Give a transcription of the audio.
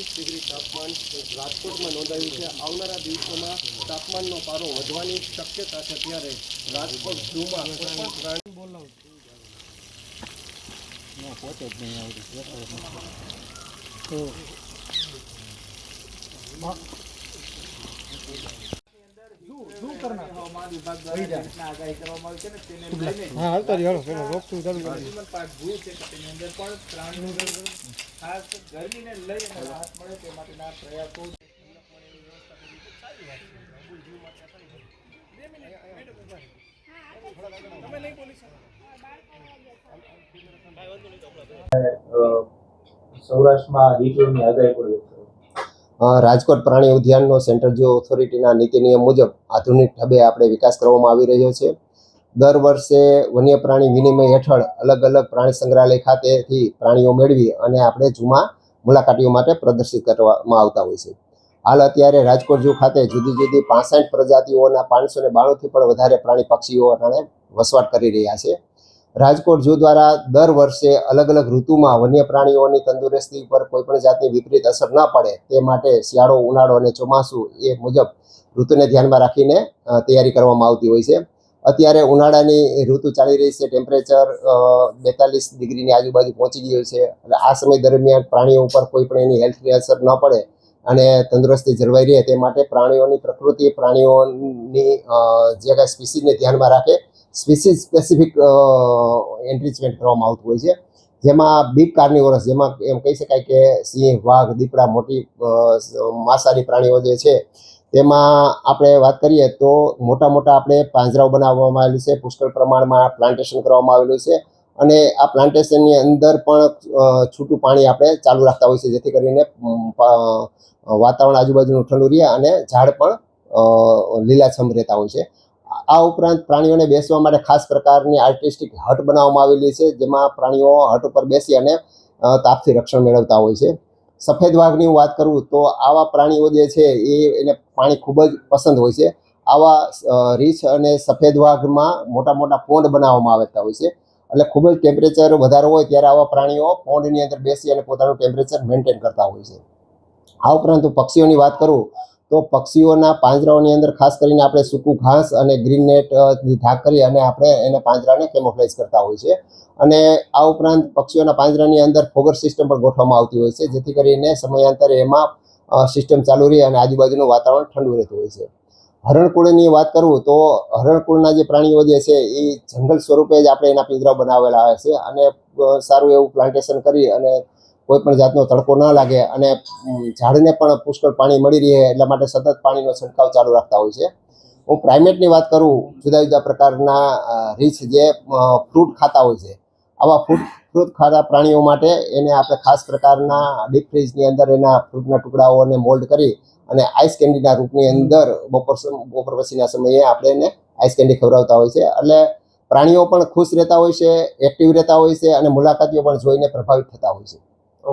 Degree तापमान राजकोट में नोंधायु है। आवनारा दिवसों तापमान पारो वधवानी शक्यता है, त्यारे राजकोट जू में कोईपण प्राणी સૌરાષ્ટ્રમાં હીટવેવની આગાહી પડી છે। રાજકોટ પ્રાણી ઉદ્યાનનો સેન્ટ્રલ ઝૂ ઓથોરિટીના નીતિ નિયમ મુજબ આધુનિક ઢબે આપણે વિકાસ કરવામાં આવી રહ્યો છે। દર વર્ષે વન્ય પ્રાણી વિનિમય હેઠળ અલગ અલગ પ્રાણી સંગ્રહાલય ખાતેથી પ્રાણીઓ મેળવી અને આપણે ઝૂમાં મુલાકાતીઓ માટે પ્રદર્શિત કરવામાં આવતા હોય છે। હાલ અત્યારે રાજકોટ ઝૂ ખાતે જુદી જુદી 65 પ્રજાતિઓના 592થી પણ વધારે પ્રાણી પક્ષીઓ વસવાટ કરી રહ્યા છે। રાજકોટ ઝૂ દ્વારા દર વર્ષે અલગ અલગ ઋતુમાં વન્ય પ્રાણીઓની તંદુરસ્તી પર કોઈપણ જાતની વિપરીત અસર ન પડે તે માટે શિયાળો, ઉનાળો અને ચોમાસું એ મુજબ ઋતુને ધ્યાનમાં રાખીને તૈયારી કરવામાં આવતી હોય છે। અત્યારે ઉનાળાની ઋતુ ચાલી રહી છે, ટેમ્પરેચર 42 ડિગ્રીની આજુબાજુ પહોંચી ગયું છે અને આ સમય દરમિયાન પ્રાણીઓ ઉપર કોઈ પણ એની હેલ્થની અસર ન પડે અને તંદુરસ્તી જળવાઈ રહે તે માટે પ્રાણીઓની પ્રકૃતિ, પ્રાણીઓની જે કાંઈ સ્પીસીસને ધ્યાનમાં રાખે સ્પીસીસ સ્પેસિફિક એન્ટ્રીચમેન્ટ કરવામાં આવતું હોય છે, જેમાં બિગ કાર્નિવોરસ, જેમાં એમ કહી શકાય કે સિંહ, વાઘ, દીપડા, મોટી માંસાહારી પ્રાણીઓ જે છે તેમાં આપણે વાત કરીએ તો મોટા મોટા આપણે પાંજરાઓ બનાવવામાં આવેલું છે, પુષ્કળ પ્રમાણમાં પ્લાન્ટેશન કરવામાં આવેલું છે અને આ પ્લાન્ટેશનની અંદર પણ છૂટું પાણી આપણે ચાલુ રાખતા હોય છે, જેથી કરીને વાતાવરણ આજુબાજુનું ઠંડુ રહે અને ઝાડ પણ લીલાછમ રહેતા હોય છે। આ ઉપરાંત પ્રાણીઓને બેસવા માટે ખાસ પ્રકારની આર્ટિસ્ટિક હટ બનાવવામાં આવેલી છે, જેમાં પ્રાણીઓ હટ ઉપર બેસી અને તાપથી રક્ષણ મેળવતા હોય છે। સફેદ વાઘની હું વાત કરું તો આવા પ્રાણીઓ જે છે એને પાણી ખૂબ જ પસંદ હોય છે। આવા રીંછ અને સફેદ વાઘમાં મોટા મોટા પોન્ડ બનાવવામાં આવતા હોય છે, એટલે ખૂબ જ ટેમ્પરેચર વધારે હોય ત્યારે આવા પ્રાણીઓ પોન્ડની અંદર બેસી અને પોતાનું ટેમ્પરેચર મેન્ટેન કરતા હોય છે। આ ઉપરાંત પક્ષીઓની વાત કરું તો પક્ષીઓના પાંજરાઓની અંદર ખાસ કરીને આપણે સૂકું ઘાસ અને ગ્રીન નેટની ઢાક કરી અને આપણે એને પાંજરાને કેમોફ્લાઇઝ કરતા હોય છે અને આ ઉપરાંત પક્ષીઓના પાંજરાની અંદર ફોગર સિસ્ટમ પણ ગોઠવવામાં આવતી હોય છે, જેથી કરીને સમયાંતરે એમાં સિસ્ટમ ચાલુ રહે અને આજુબાજુનું વાતાવરણ ઠંડુ રહેતું હોય છે। હરણકુળની વાત કરું તો હરણકુળના જે પ્રાણીઓ જે છે એ જંગલ સ્વરૂપે જ આપણે એના પિંજરા બનાવેલા હોય છે અને સારું એવું પ્લાન્ટેશન કરી અને કોઈ પણ જાતનો તડકો ન લાગે અને ઝાડને પણ પુષ્કળ પાણી મળી રહે એટલા માટે સતત પાણીનો છંટકાવ ચાલુ રાખતા હોય છે। હું પ્રાઇમેટની વાત કરું, જુદા જુદા પ્રકારના રીંછ જે ફ્રૂટ ખાતા હોય છે, આવા ફ્રૂટ ખાતા પ્રાણીઓ માટે એને આપણે ખાસ પ્રકારના ડીપ ફ્રીજની અંદર એના ફ્રૂટના ટુકડાઓને મોલ્ડ કરી અને આઈસ કેન્ડીના રૂપની અંદર બપોર પછીના સમયે આપણે એને આઈસ કેન્ડી ખવડાવતા હોય છે, એટલે પ્રાણીઓ પણ ખુશ રહેતા હોય છે, એક્ટિવ રહેતા હોય છે અને મુલાકાતીઓ પણ જોઈને પ્રભાવિત થતા હોય છે।